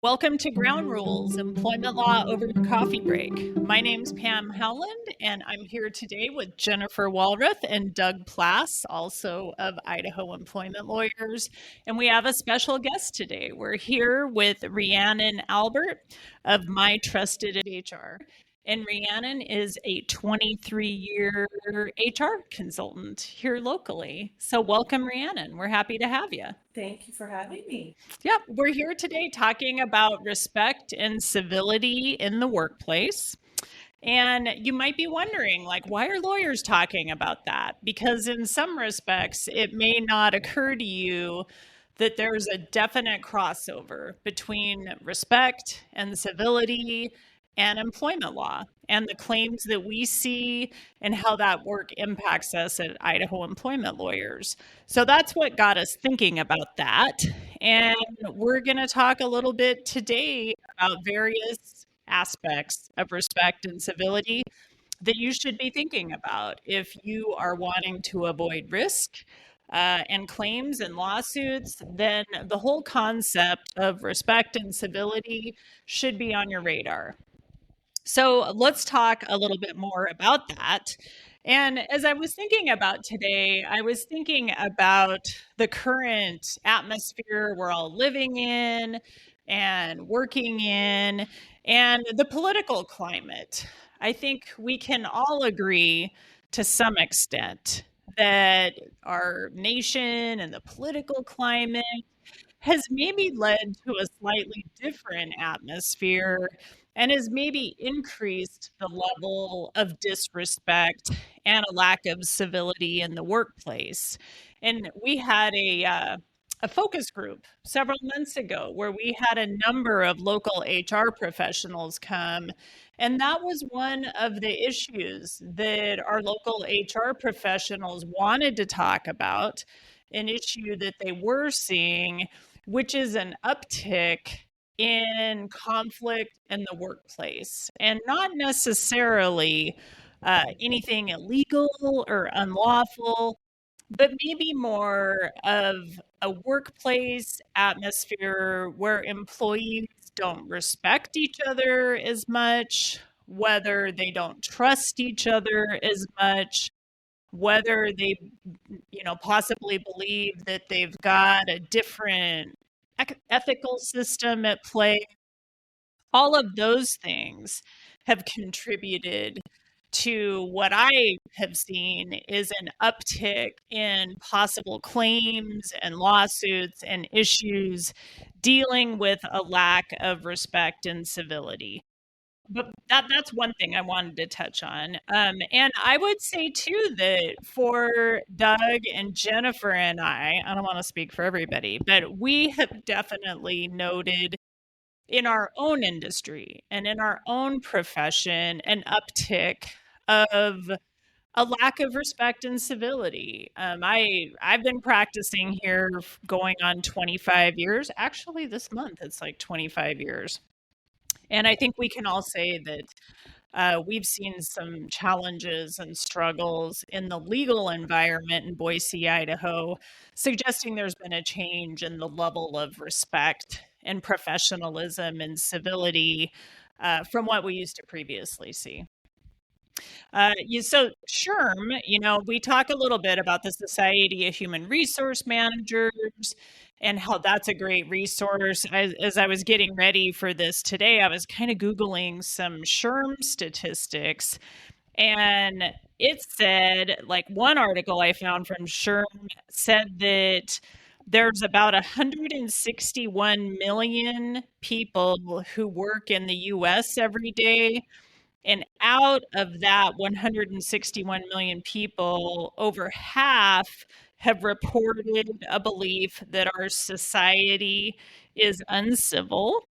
Welcome to Ground Rules, Employment Law over your coffee break. My name's Pam Howland, and I'm here today with Jennifer Walrath and Doug Plass, also of Idaho Employment Lawyers. And we have a special guest today. We're here with Rhiannon Albert of My Trusted HR. And Rhiannon is a 23-year HR consultant here locally. So welcome, Rhiannon. We're happy to have you. Thank you for having me. Yep, we're here today talking about respect and civility in the workplace. And you might be wondering, why are lawyers talking about that? Because in some respects, it may not occur to you that there's a definite crossover between respect and civility and employment law and the claims that we see and how that work impacts us at Idaho Employment Lawyers. So that's what got us thinking about that. And we're going to talk a little bit today about various aspects of respect and civility that you should be thinking about if you are wanting to avoid risk and claims and lawsuits. Then the whole concept of respect and civility should be on your radar. So let's talk a little bit more about that. And as I was thinking about today, I was thinking about the current atmosphere we're all living in and working in, and the political climate. I think we can all agree to some extent that our nation and the political climate has maybe led to a slightly different atmosphere and has maybe increased the level of disrespect and a lack of civility in the workplace. And we had a focus group several months ago where we had a number of local HR professionals come. And that was one of the issues that our local HR professionals wanted to talk about, an issue that they were seeing, which is an uptick in conflict in the workplace, and not necessarily anything illegal or unlawful, but maybe more of a workplace atmosphere where employees don't respect each other as much, whether they don't trust each other as much, whether they possibly believe that they've got a different ethical system at play. All of those things have contributed to what I have seen is an uptick in possible claims and lawsuits and issues dealing with a lack of respect and civility. But that's one thing I wanted to touch on. And I would say, too, that for Doug and Jennifer and I don't want to speak for everybody, but we have definitely noted in our own industry and in our own profession an uptick of a lack of respect and civility. I've been practicing here going on 25 years. Actually, this month it's like 25 years. And I think we can all say that we've seen some challenges and struggles in the legal environment in Boise, Idaho, suggesting there's been a change in the level of respect and professionalism and civility from what we used to previously see. So SHRM, we talk a little bit about the Society of Human Resource Managers and how that's a great resource. As I was getting ready for this today, I was kind of Googling some SHRM statistics, and it said, one article I found from SHRM said that there's about 161 million people who work in the US every day. And out of that 161 million people, over half have reported a belief that our society is uncivil.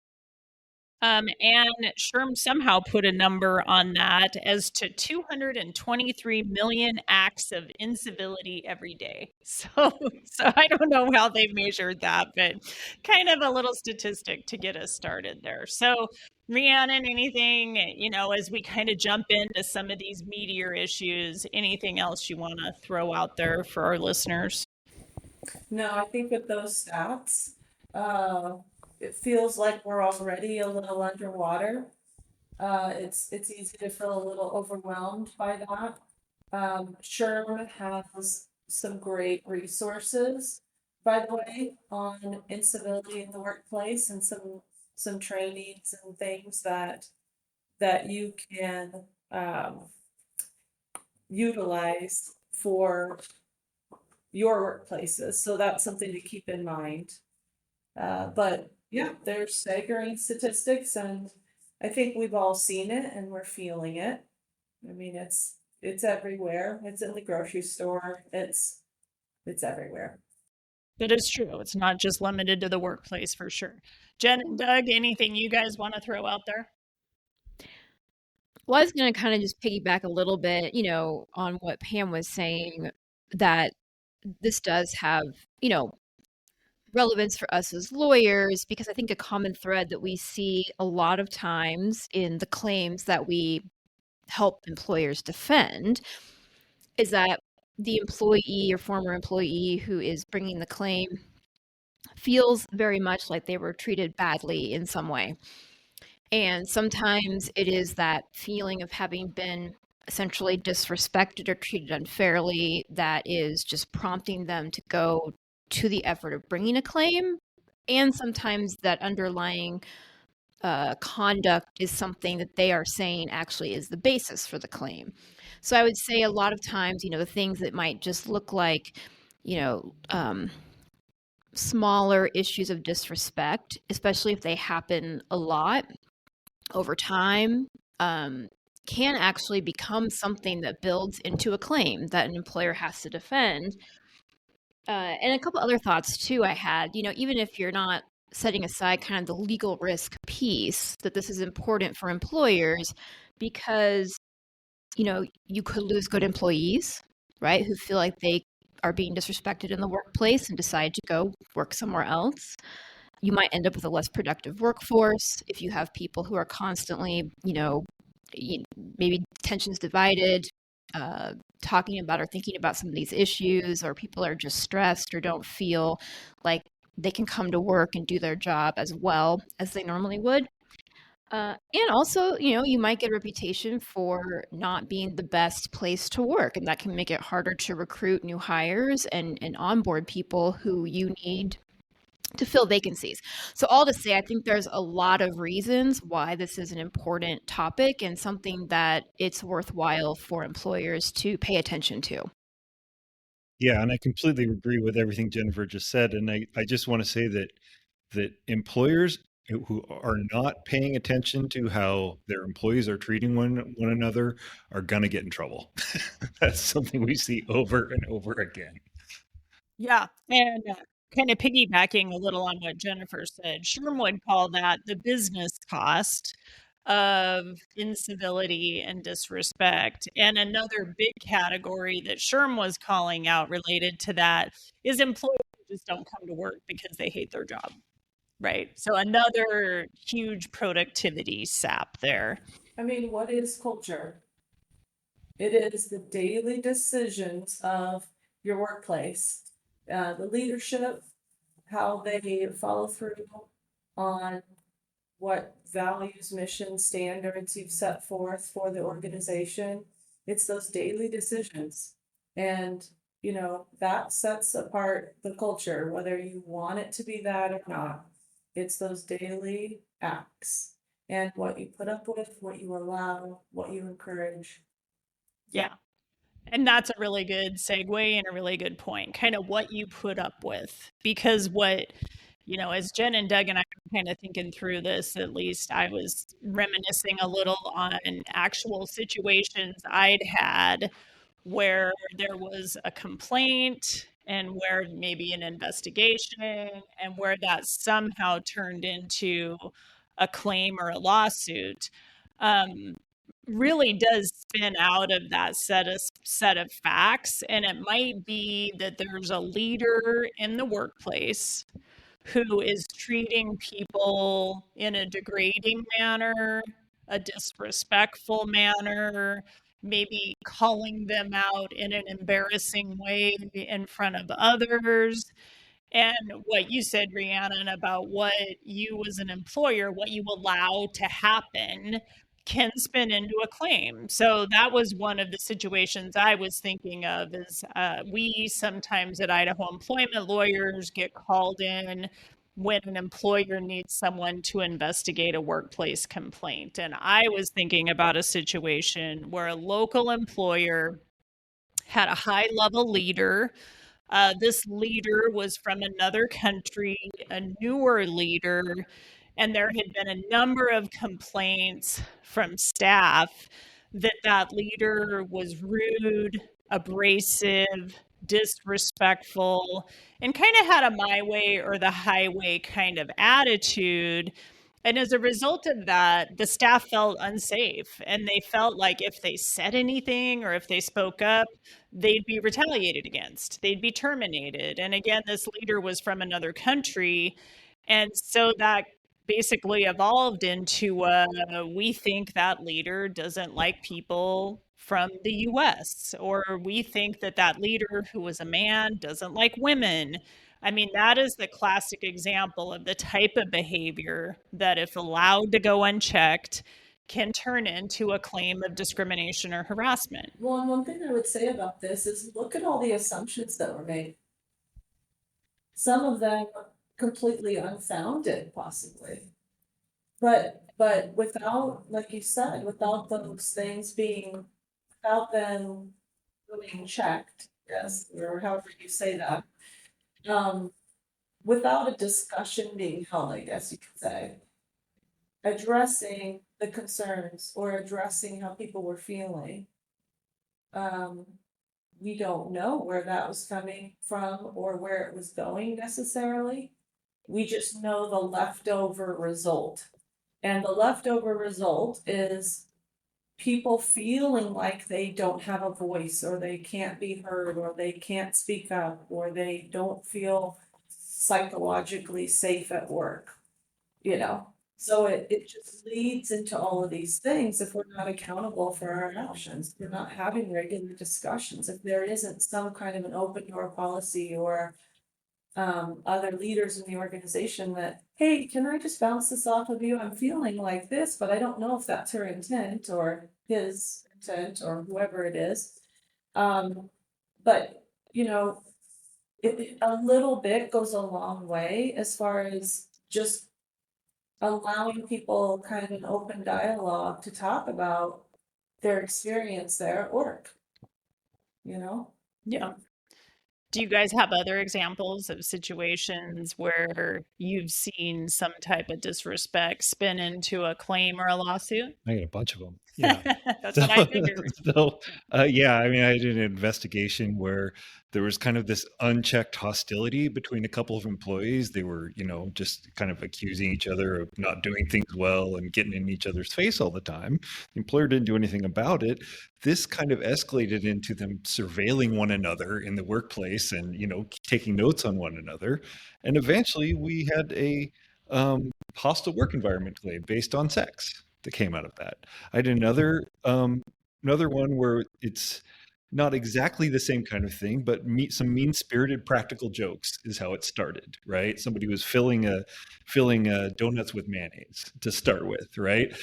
And SHRM somehow put a number on that as to 223 million acts of incivility every day. So I don't know how they measured that, but kind of a little statistic to get us started there. So Rhiannon, anything, as we kind of jump into some of these meatier issues, anything else you want to throw out there for our listeners? No, I think with those stats, it feels like we're already a little underwater. It's easy to feel a little overwhelmed by that. SHRM has some great resources, by the way, on incivility in the workplace and some trainings and things that you can um, utilize for your workplaces. So that's something to keep in mind. But yeah, there's staggering statistics, and I think we've all seen it and we're feeling it. I mean, it's everywhere. It's in the grocery store. It's everywhere. That is true. It's not just limited to the workplace for sure. Jen and Doug, anything you guys want to throw out there? Well, I was going to kind of just piggyback a little bit, on what Pam was saying, that this does have, you know, relevance for us as lawyers, because I think a common thread that we see a lot of times in the claims that we help employers defend is that the employee or former employee who is bringing the claim feels very much like they were treated badly in some way. And sometimes it is that feeling of having been essentially disrespected or treated unfairly that is just prompting them to go to the effort of bringing a claim. And sometimes that underlying conduct is something that they are saying actually is the basis for the claim. So I would say a lot of times, the things that might just look like, you know, um, smaller issues of disrespect, especially if they happen a lot over time, um, can actually become something that builds into a claim that an employer has to defend. And a couple other thoughts too I had, even if you're not setting aside kind of the legal risk piece, that this is important for employers because, you could lose good employees, right, who feel like they are being disrespected in the workplace and decide to go work somewhere else. You might end up with a less productive workforce if you have people who are constantly, maybe tensions divided, uh, talking about or thinking about some of these issues, or people are just stressed or don't feel like they can come to work and do their job as well as they normally would. And also, you might get a reputation for not being the best place to work, and that can make it harder to recruit new hires and onboard people who you need to fill vacancies. So, all to say, I think there's a lot of reasons why this is an important topic and something that it's worthwhile for employers to pay attention to. Yeah, and I completely agree with everything Jennifer just said. And I just want to say that employers who are not paying attention to how their employees are treating one another are gonna get in trouble. That's something we see over and over again. Yeah. And kind of piggybacking a little on what Jennifer said, Sherm would call that the business cost of incivility and disrespect. And another big category that Sherm was calling out related to that is employees who just don't come to work because they hate their job. Right. So another huge productivity sap there. I mean, what is culture? It is the daily decisions of your workplace, the leadership, how they follow through on what values, mission, standards you've set forth for the organization. It's those daily decisions. And, that sets apart the culture, whether you want it to be that or not. It's those daily acts and what you put up with, what you allow, what you encourage. Yeah. And that's a really good segue and a really good point, kind of what you put up with. Because as Jen and Doug and I were kind of thinking through this, at least I was reminiscing a little on actual situations I'd had where there was a complaint and where maybe an investigation and where that somehow turned into a claim or a lawsuit. Um, really does spin out of that set of facts, and it might be that there's a leader in the workplace who is treating people in a degrading manner, a disrespectful manner, maybe calling them out in an embarrassing way in front of others. And what you said, Rhiannon, about what you as an employer, what you allow to happen can spin into a claim. So that was one of the situations I was thinking of is we sometimes at Idaho employment lawyers get called in when an employer needs someone to investigate a workplace complaint. And I was thinking about a situation where a local employer had a high level leader. This leader was from another country, a newer leader, and there had been a number of complaints from staff that that leader was rude, abrasive, disrespectful, and kind of had a my way or the highway kind of attitude. And as a result of that, the staff felt unsafe and they felt like if they said anything or if they spoke up, they'd be retaliated against, they'd be terminated. And again, this leader was from another country. And so that basically evolved into we think that leader doesn't like people from the US, or we think that that leader who was a man doesn't like women. I mean, that is the classic example of the type of behavior that, if allowed to go unchecked, can turn into a claim of discrimination or harassment. Well, and one thing I would say about this is look at all the assumptions that were made. Some of them completely unfounded, possibly. But without, like you said, without those things being, without them being checked, yes, or however you say that, without a discussion being held, I guess you could say, addressing the concerns or addressing how people were feeling. We don't know where that was coming from or where it was going necessarily. We just know the leftover result. And the leftover result is people feeling like they don't have a voice or they can't be heard or they can't speak up or they don't feel psychologically safe at work, you know? So it just leads into all of these things if we're not accountable for our actions, if we're not having regular discussions, if there isn't some kind of an open door policy or other leaders in the organization that, hey, can I just bounce this off of you? I'm feeling like this, but I don't know if that's her intent or his intent or whoever it is. But you know, a little bit goes a long way as far as just allowing people kind of an open dialogue to talk about their experience there at work, you know? Yeah. Do you guys have other examples of situations where you've seen some type of disrespect spin into a claim or a lawsuit? I got a bunch of them. Yeah. That's what I figured. Yeah, I mean, I did an investigation where there was kind of this unchecked hostility between a couple of employees. They were, just kind of accusing each other of not doing things well and getting in each other's face all the time. The employer didn't do anything about it. This kind of escalated into them surveilling one another in the workplace and, taking notes on one another. And eventually we had a hostile work environment claim based on sex that came out of that. I had another one where it's not exactly the same kind of thing, but some mean-spirited practical jokes is how it started, right? Somebody was filling donuts with mayonnaise to start with, right?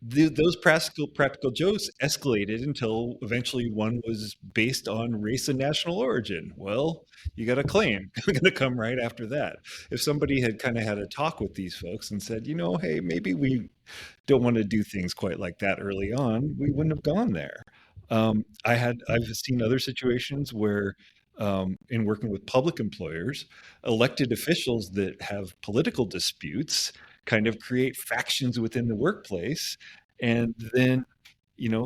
Those practical jokes escalated until eventually one was based on race and national origin. Well, you got a claim going to come right after that. If somebody had kind of had a talk with these folks and said, hey, maybe we don't want to do things quite like that early on, we wouldn't have gone there. I've seen other situations where in working with public employers, elected officials that have political disputes kind of create factions within the workplace. And then,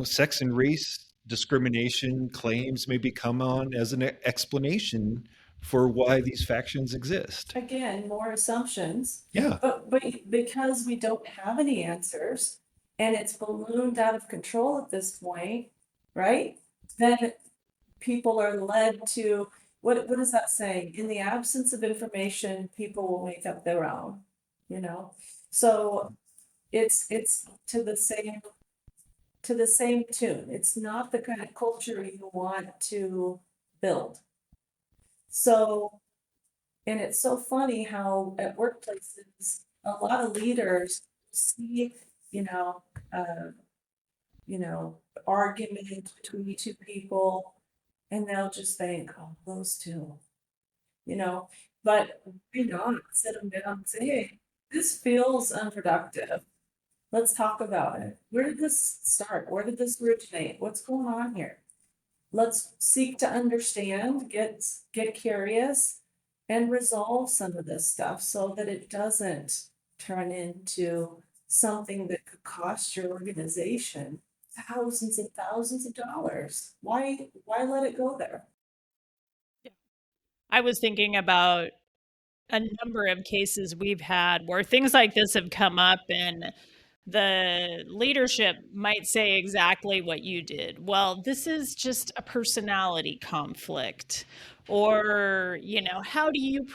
sex and race discrimination claims may come on as an explanation for why these factions exist. Again, more assumptions. Yeah. But because we don't have any answers and it's ballooned out of control at this point, right? Then people are led to, what is that saying? In the absence of information, people will make up their own, So it's to the same tune. It's not the kind of culture you want to build. So And it's so funny how at workplaces, a lot of leaders see, you know, uh, argument between two people, and they'll just think, oh, those two, you know, but why not sit them down and say, hey, this feels unproductive. Let's talk about it. Where did this start? Where did this originate? What's going on here? Let's seek to understand, get curious, and resolve some of this stuff so that it doesn't turn into something that could cost your organization thousands and thousands of dollars. Why let it go there? I was thinking about a number of cases we've had where things like this have come up, and the leadership might say exactly what you did. Well, this is just a personality conflict. Or, how do you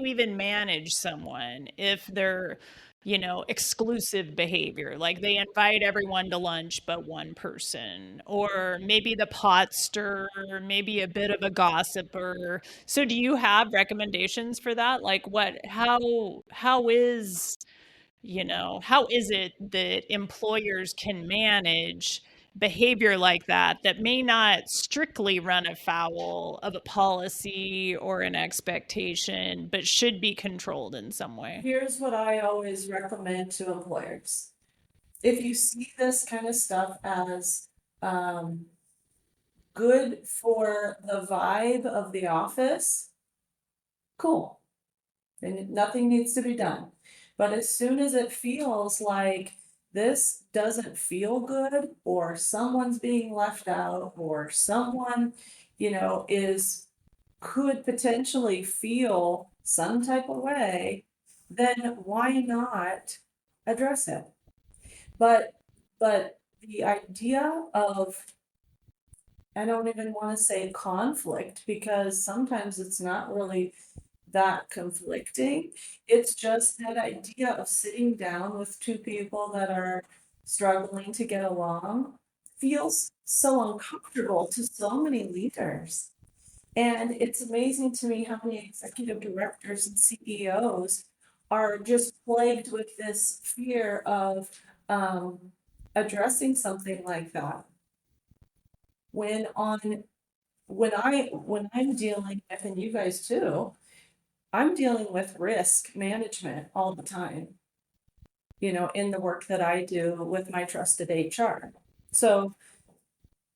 even manage someone if they're, exclusive behavior? Like they invite everyone to lunch but one person, or maybe the pot stirrer, maybe a bit of a gossiper. So do you have recommendations for that? Like how is it that employers can manage behavior like that may not strictly run afoul of a policy or an expectation, but should be controlled in some way? Here's what I always recommend to employers. If you see this kind of stuff as good for the vibe of the office, cool. And nothing needs to be done. But as soon as it feels like this doesn't feel good, or someone's being left out, or someone, could potentially feel some type of way, then why not address it? But the idea of, I don't even want to say conflict, because sometimes it's not really that conflicting. It's just that idea of sitting down with two people that are struggling to get along feels so uncomfortable to so many leaders. And it's amazing to me how many executive directors and CEOs are just plagued with this fear of addressing something like that. When I'm dealing with, and you guys too, I'm dealing with risk management all the time, in the work that I do with my trusted HR. So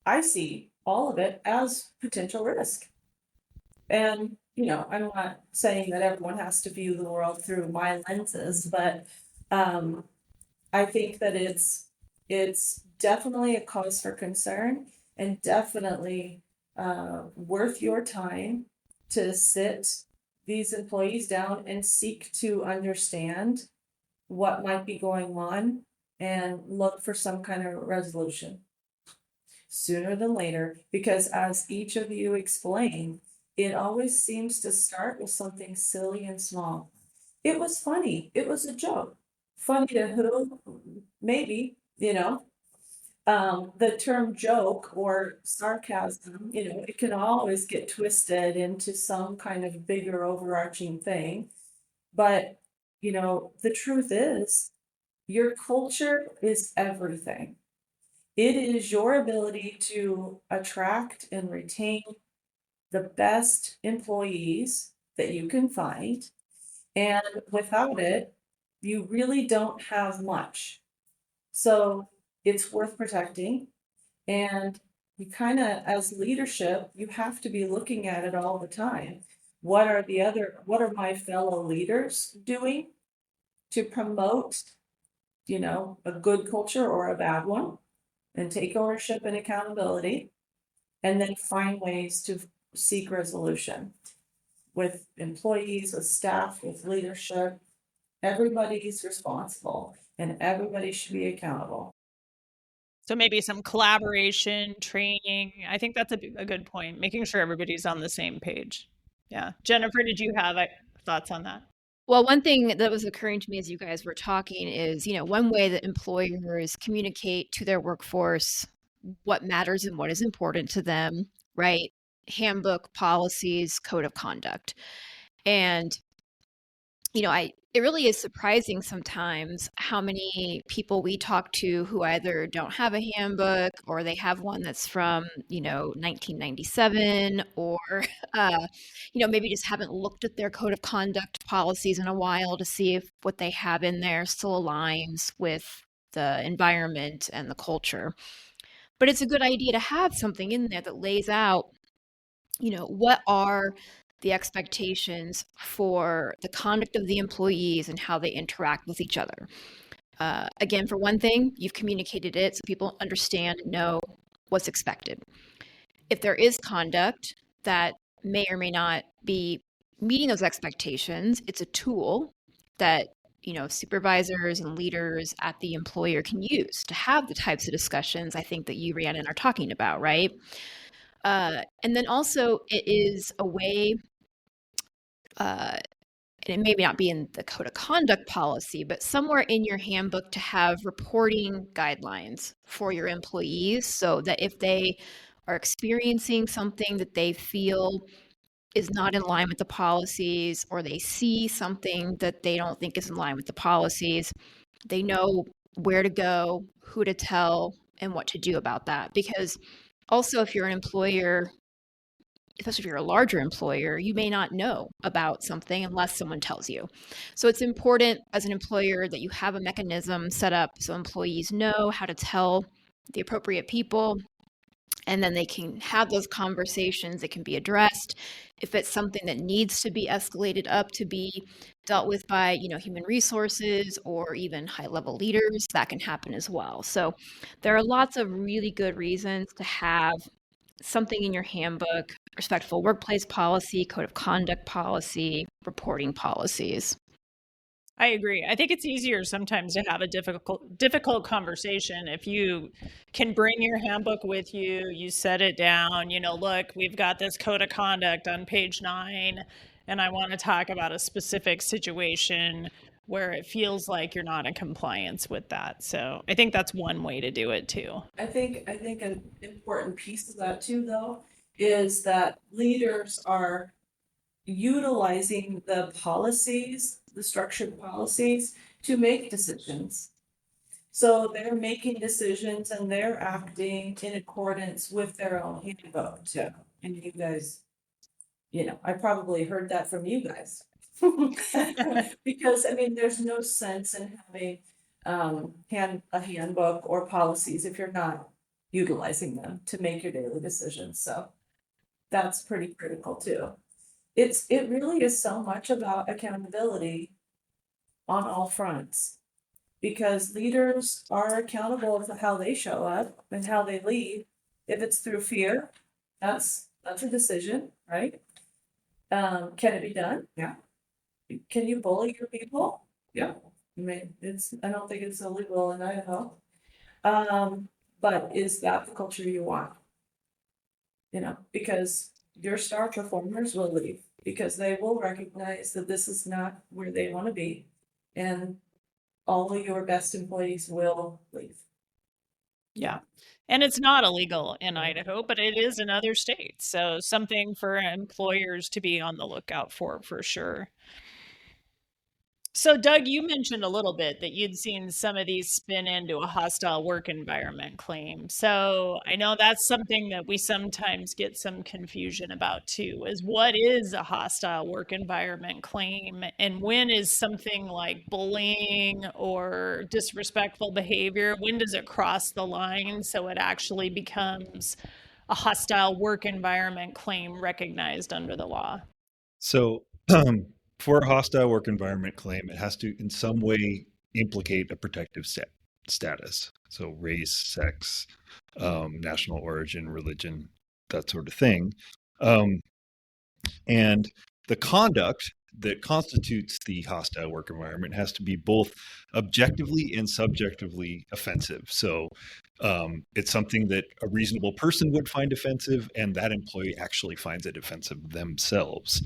I see all of it as potential risk. And, I'm not saying that everyone has to view the world through my lenses, but I think that it's definitely a cause for concern, and definitely worth your time to sit these employees down and seek to understand what might be going on and look for some kind of resolution sooner than later, because as each of you explained, it always seems to start with something silly and small. It was funny. It was a joke. Funny to who? Maybe, the term joke or sarcasm, it can always get twisted into some kind of bigger overarching thing. But, the truth is, your culture is everything. It is your ability to attract and retain the best employees that you can find. And without it, you really don't have much. So it's worth protecting. And you kind of, as leadership, you have to be looking at it all the time. What are my fellow leaders doing to promote, a good culture or a bad one, and take ownership and accountability, and then find ways to seek resolution with employees, with staff, with leadership. Everybody's responsible and everybody should be accountable. So maybe some collaboration, training. I think that's a good point, making sure everybody's on the same page. Yeah. Jennifer, did you have thoughts on that? Well, one thing that was occurring to me as you guys were talking is, one way that employers communicate to their workforce what matters and what is important to them, right? Handbook, policies, code of conduct. And it really is surprising sometimes how many people we talk to who either don't have a handbook or they have one that's from, 1997, or, maybe just haven't looked at their code of conduct policies in a while to see if what they have in there still aligns with the environment and the culture. But it's a good idea to have something in there that lays out, what are the expectations for the conduct of the employees and how they interact with each other. Again, for one thing, you've communicated it so people understand and know what's expected. If there is conduct that may or may not be meeting those expectations, it's a tool that supervisors and leaders at the employer can use to have the types of discussions I think that you, Rhiannon, are talking about, right? And then also it is a way, and it may not be in the code of conduct policy, but somewhere in your handbook to have reporting guidelines for your employees so that if they are experiencing something that they feel is not in line with the policies, or they see something that they don't think is in line with the policies, they know where to go, who to tell, and what to do about that. Because also, if you're an employer, especially if you're a larger employer, you may not know about something unless someone tells you. So it's important as an employer that you have a mechanism set up so employees know how to tell the appropriate people, and then they can have those conversations. It can be addressed. If it's something that needs to be escalated up to be dealt with by, human resources or even high-level leaders, that can happen as well. So there are lots of really good reasons to have something in your handbook: respectful workplace policy, code of conduct policy, reporting policies. I agree. I think it's easier sometimes to have a difficult conversation if you can bring your handbook with you, you set it down, look, we've got this code of conduct on page 9, and I want to talk about a specific situation where it feels like you're not in compliance with that. So I think that's one way to do it too. I think an important piece of that too, though, is that leaders are utilizing the policies, the structured policies, to make decisions. So they're making decisions and they're acting in accordance with their own handbook too. And you guys, I probably heard that from you guys. Because there's no sense in having a handbook or policies if you're not utilizing them to make your daily decisions. So that's pretty critical too. It really is so much about accountability on all fronts, because leaders are accountable for how they show up and how they lead. If it's through fear, that's a decision, right? Can it be done? Yeah. Can you bully your people? Yeah. I don't think it's illegal in Idaho. But is that the culture you want? Because your star performers will leave because they will recognize that this is not where they want to be, and all of your best employees will leave. Yeah. And it's not illegal in Idaho, but it is in other states. So something for employers to be on the lookout for sure. So, Doug, you mentioned a little bit that you'd seen some of these spin into a hostile work environment claim. So I know that's something that we sometimes get some confusion about too, is what is a hostile work environment claim, and when is something like bullying or disrespectful behavior, when does it cross the line so it actually becomes a hostile work environment claim recognized under the law? So for a hostile work environment claim, it has to in some way implicate a protective status. So race, sex, national origin, religion, that sort of thing. And the conduct that constitutes the hostile work environment has to be both objectively and subjectively offensive. So it's something that a reasonable person would find offensive, and that employee actually finds it offensive themselves.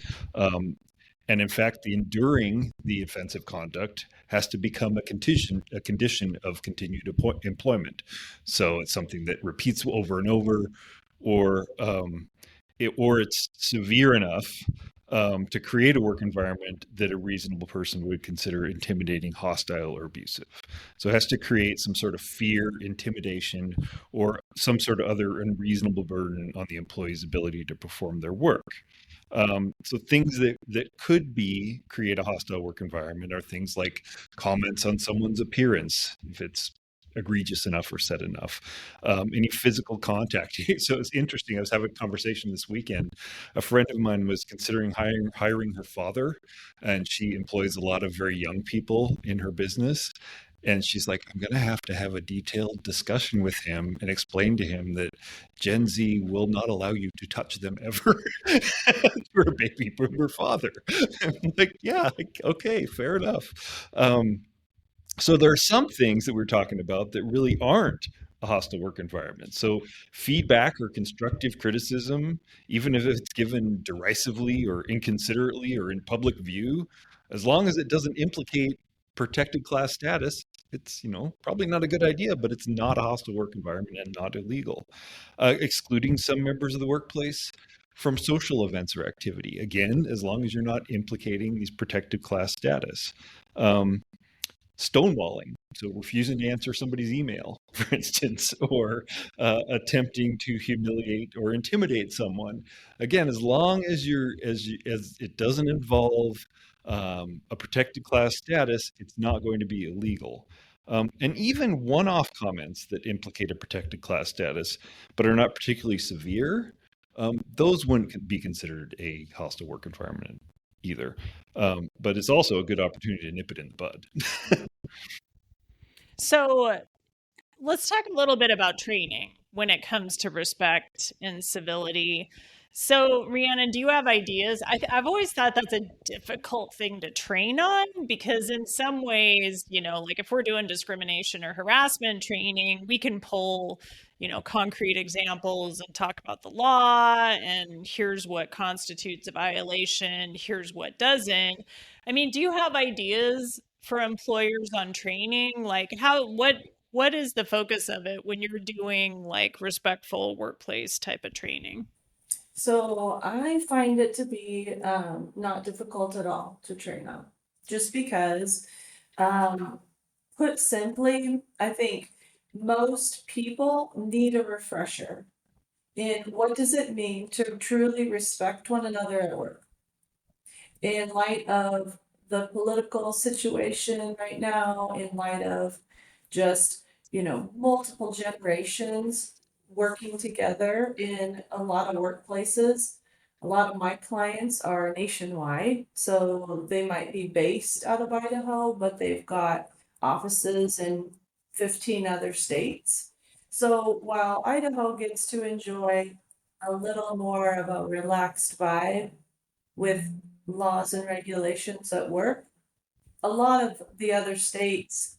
And in fact, enduring the offensive conduct has to become a condition of continued employment. So it's something that repeats over and over, or it's severe enough to create a work environment that a reasonable person would consider intimidating, hostile, or abusive. So it has to create some sort of fear, intimidation, or some sort of other unreasonable burden on the employee's ability to perform their work. So things that could be create a hostile work environment are things like comments on someone's appearance, if it's egregious enough or said enough, any physical contact. So it's interesting. I was having a conversation this weekend. A friend of mine was considering hiring her father, and she employs a lot of very young people in her business. And she's like, I'm going to have a detailed discussion with him and explain to him that Gen Z will not allow you to touch them ever. For a baby boomer father. I'm like, yeah, okay, fair enough. So there are some things that we're talking about that really aren't a hostile work environment. So feedback or constructive criticism, even if it's given derisively or inconsiderately or in public view, as long as it doesn't implicate protected class status, it's probably not a good idea, but it's not a hostile work environment and not illegal. Excluding some members of the workplace from social events or activity, again, as long as you're not implicating these protected class status. Stonewalling, so refusing to answer somebody's email, for instance, or attempting to humiliate or intimidate someone. Again, as long as as it doesn't involve a protected class status, it's not going to be illegal. And even one-off comments that implicate a protected class status but are not particularly severe, those wouldn't be considered a hostile work environment either. But it's also a good opportunity to nip it in the bud. So let's talk a little bit about training when it comes to respect and civility. So, Rhiannon, do you have ideas? I've always thought that's a difficult thing to train on because, in some ways, like if we're doing discrimination or harassment training, we can pull, concrete examples and talk about the law and here's what constitutes a violation, here's what doesn't. I mean, do you have ideas for employers on training? Like, what is the focus of it when you're doing like respectful workplace type of training? So I find it to be not difficult at all to train on, just because, put simply, I think most people need a refresher in what does it mean to truly respect one another at work. In light of the political situation right now, in light of just, multiple generations working together in a lot of workplaces. A lot of my clients are nationwide, so they might be based out of Idaho, but they've got offices in 15 other states. So while Idaho gets to enjoy a little more of a relaxed vibe with laws and regulations at work, a lot of the other states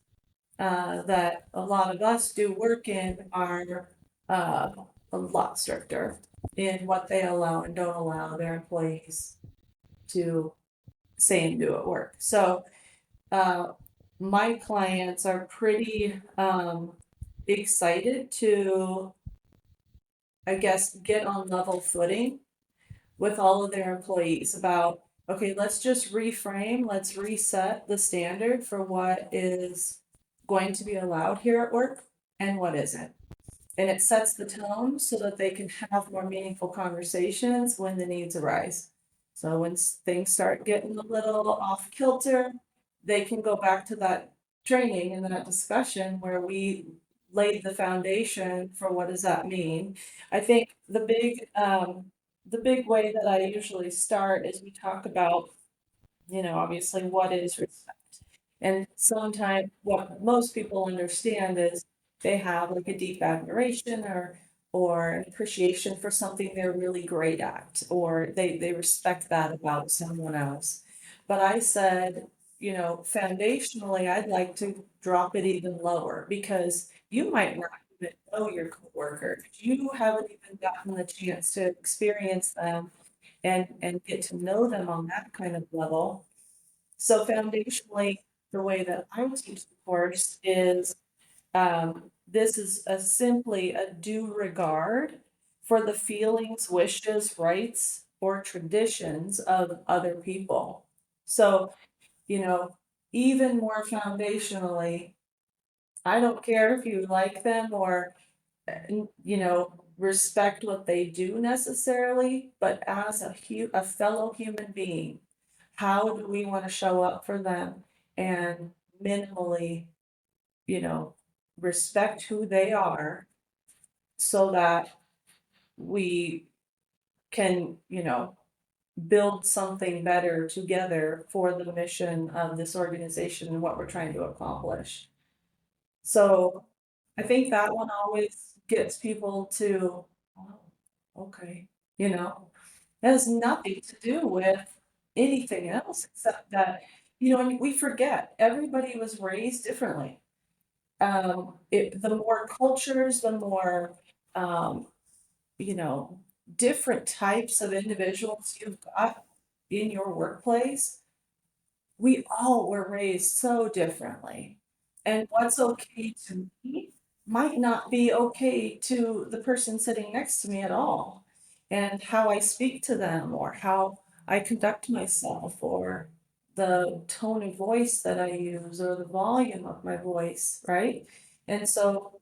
that a lot of us do work in are a lot stricter in what they allow and don't allow their employees to say and do at work. So my clients are pretty excited to, I guess, get on level footing with all of their employees about, okay, let's just reframe, let's reset the standard for what is going to be allowed here at work and what isn't. And it sets the tone so that they can have more meaningful conversations when the needs arise. So when things start getting a little off kilter, they can go back to that training and that discussion where we laid the foundation for what does that mean. I think the big way that I usually start is we talk about, obviously what is respect. And sometimes what most people understand is they have like a deep admiration or an appreciation for something they're really great at, or they respect that about someone else. But I said, foundationally, I'd like to drop it even lower because you might not even know your coworker. You haven't even gotten the chance to experience them and get to know them on that kind of level. So foundationally, the way that I teach the course is this is simply a due regard for the feelings, wishes, rights, or traditions of other people. So, even more foundationally, I don't care if you like them or, respect what they do necessarily, but as a fellow human being, how do we want to show up for them and minimally, you know, respect who they are so that we can, build something better together for the mission of this organization and what we're trying to accomplish. So I think that one always gets people to, oh, okay, it has nothing to do with anything else except that, we forget everybody was raised differently. The more cultures, the more, um, you know, different types of individuals you've got in your workplace, we all were raised so differently. And what's okay to me might not be okay to the person sitting next to me at all. And how I speak to them, or how I conduct myself, or the tone of voice that I use, or the volume of my voice, right? And so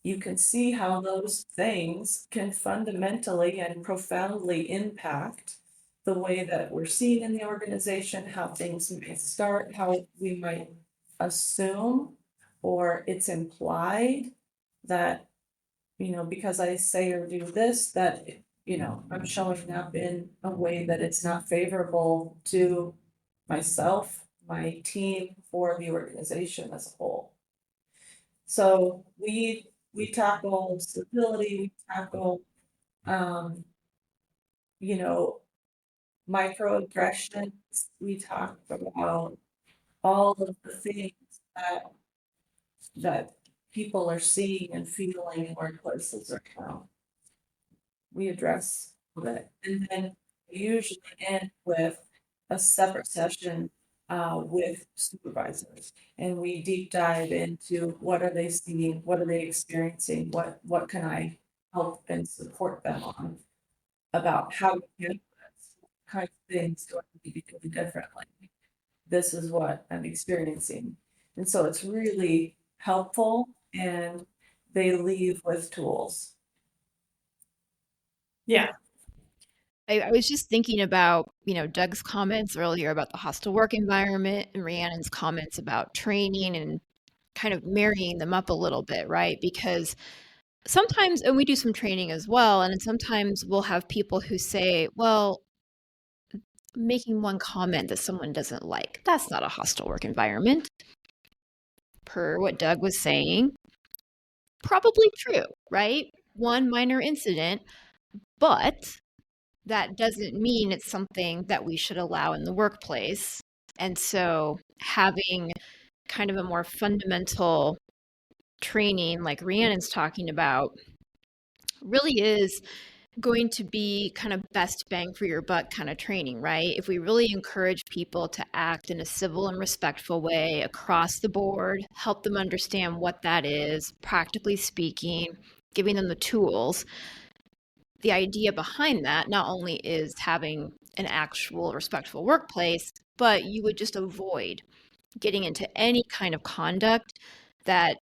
you can see how those things can fundamentally and profoundly impact the way that we're seen in the organization, how things may start, how we might assume or it's implied that, because I say or do this, that, I'm showing up in a way that it's not favorable to myself, my team, or the organization as a whole. So we tackle stability, we tackle, um, you know, microaggressions, we talk about all of the things that that people are seeing and feeling in workplaces right now. We address that, and then we usually end with a separate session with supervisors, and we deep dive into what are they seeing, what are they experiencing, what can I help and support them on about how to handle this, what kind of things do I need to be doing differently. This is what I'm experiencing, and so it's really helpful, and they leave with tools. Yeah. I was just thinking about, Doug's comments earlier about the hostile work environment and Rhiannon's comments about training and kind of marrying them up a little bit, right? Because sometimes, and we do some training as well, and sometimes we'll have people who say, well, making one comment that someone doesn't like, that's not a hostile work environment. Per what Doug was saying, probably true, right? One minor incident, but that doesn't mean it's something that we should allow in the workplace. And so having kind of a more fundamental training like Rhiannon's talking about really is going to be kind of best bang for your buck kind of training, right? If we really encourage people to act in a civil and respectful way across the board, help them understand what that is, practically speaking, giving them the tools. The idea behind that not only is having an actual respectful workplace, but you would just avoid getting into any kind of conduct that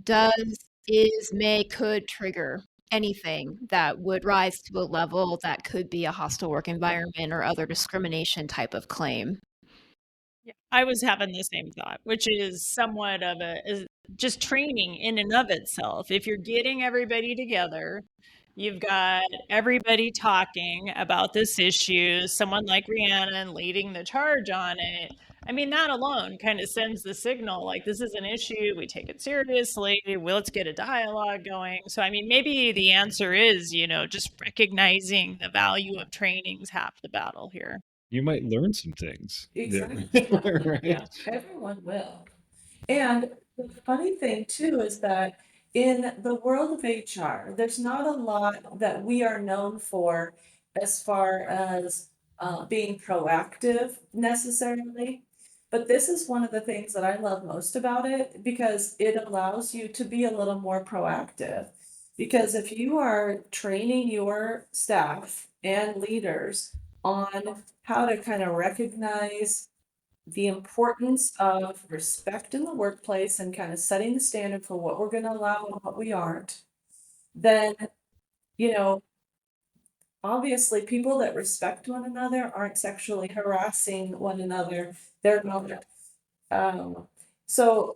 does, is, may, could trigger anything that would rise to a level that could be a hostile work environment or other discrimination type of claim. Yeah, I was having the same thought, which is somewhat of just training in and of itself. If you're getting everybody together, you've got everybody talking about this issue, someone like Rhiannon leading the charge on it. I mean, that alone kind of sends the signal like this is an issue, we take it seriously, well, let's get a dialogue going. So, I mean, maybe the answer is, just recognizing the value of training's half the battle here. You might learn some things. Exactly. Right? Yeah, everyone will. And the funny thing too is that in the world of HR, there's not a lot that we are known for as far as being proactive necessarily. But this is one of the things that I love most about it because it allows you to be a little more proactive. Because if you are training your staff and leaders on how to kind of recognize the importance of respect in the workplace and kind of setting the standard for what we're going to allow and what we aren't, then, you know, obviously people that respect one another aren't sexually harassing one another. They're not. So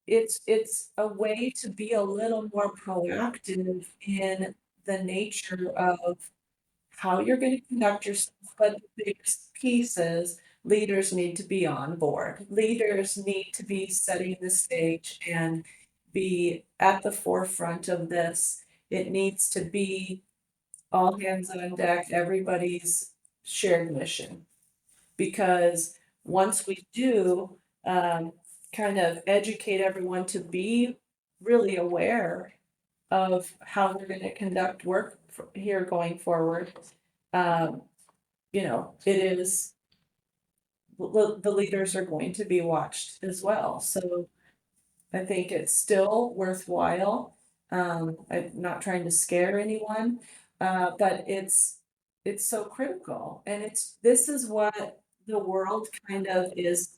it's a way to be a little more proactive in the nature of how you're going to conduct yourself. But the biggest piece is leaders need to be on board. Leaders need to be setting the stage and be at the forefront of this. It needs to be all hands on deck, everybody's shared mission. Because once we do kind of educate everyone to be really aware of how we're going to conduct work here going forward, you know, it is the leaders are going to be watched as well. So I think it's still worthwhile. I'm not trying to scare anyone, but it's so critical, and this is what the world kind of is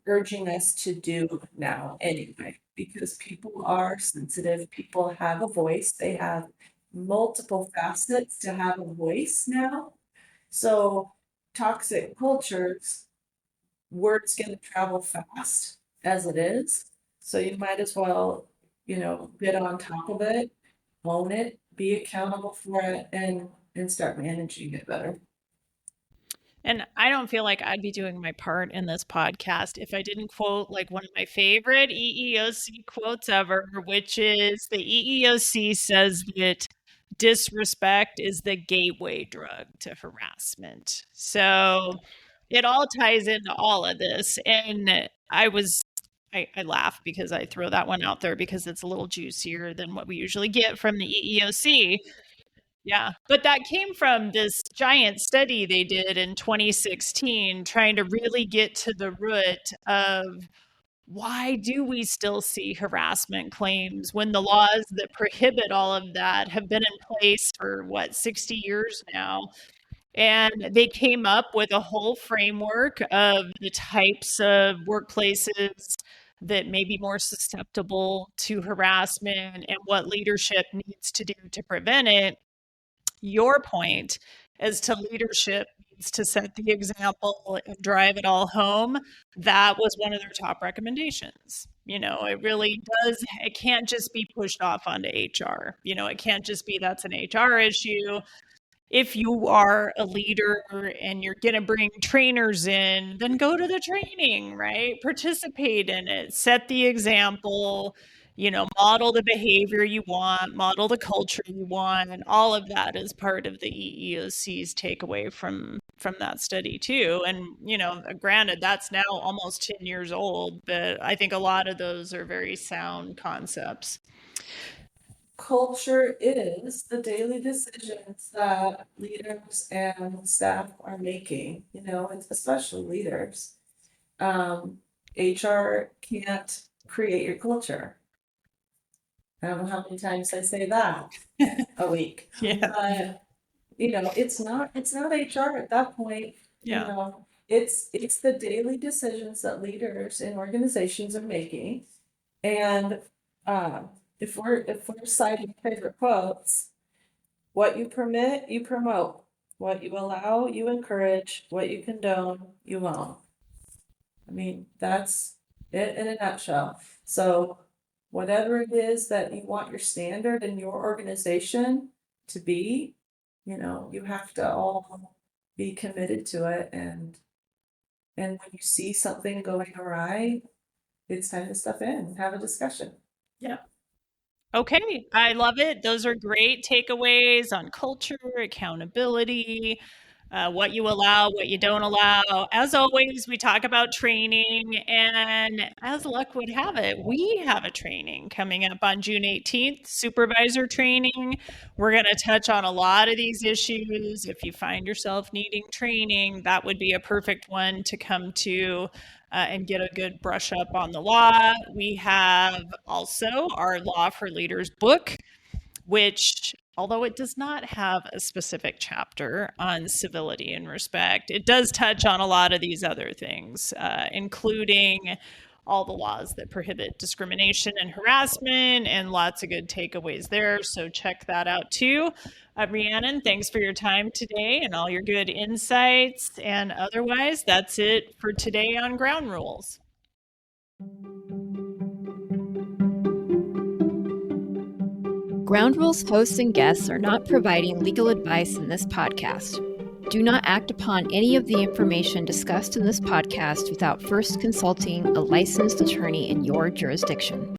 urging us to do now anyway, because people are sensitive, people have a voice, they have multiple facets to have a voice now. So toxic cultures, word's going to travel fast as it is. So you might as well, you know, get on top of it, own it, be accountable for it, and start managing it better. And I don't feel like I'd be doing my part in this podcast if I didn't quote like one of my favorite EEOC quotes ever, which is the EEOC says that disrespect is the gateway drug to harassment. So it all ties into all of this. And I laugh because I throw that one out there because it's a little juicier than what we usually get from the EEOC. Yeah, but that came from this giant study they did in 2016, trying to really get to the root of why do we still see harassment claims when the laws that prohibit all of that have been in place for 60 years now? And they came up with a whole framework of the types of workplaces that may be more susceptible to harassment and what leadership needs to do to prevent it. Your point as to leadership needs to set the example and drive it all home. That was one of their top recommendations. You know, it really does, it can't just be pushed off onto HR. You know, it can't just be that's an HR issue. If you are a leader and you're going to bring trainers in, then go to the training, right? Participate in it, set the example, you know, model the behavior you want, model the culture you want, and all of that is part of the EEOC's takeaway from that study too. And, you know, granted, that's now almost 10 years old, but I think a lot of those are very sound concepts. Culture is the daily decisions that leaders and staff are making, you know, and especially leaders. HR can't create your culture. I don't know how many times I say that a week. Yeah. You know, it's not HR at that point. Yeah. You know, it's the daily decisions that leaders in organizations are making. And if we're citing favorite quotes, what you permit, you promote. What you allow, you encourage. What you condone, you own. I mean, that's it in a nutshell. So whatever it is that you want your standard in your organization to be, you know, you have to all be committed to it. And when you see something going awry, it's time to step in and have a discussion. Yeah. Okay, I love it. Those are great takeaways on culture, accountability, what you allow, what you don't allow. As always, we talk about training, and as luck would have it, we have a training coming up on June 18th, supervisor training. We're going to touch on a lot of these issues. If you find yourself needing training, that would be a perfect one to come to. And get a good brush up on the law. We have also our Law for Leaders book which, although it does not have a specific chapter on civility and respect, it does touch on a lot of these other things, including all the laws that prohibit discrimination and harassment, and lots of good takeaways there. So check that out too. Rhiannon, thanks for your time today and all your good insights. And otherwise, that's it for today on Ground Rules. Ground Rules hosts and guests are not providing legal advice in this podcast. Do not act upon any of the information discussed in this podcast without first consulting a licensed attorney in your jurisdiction.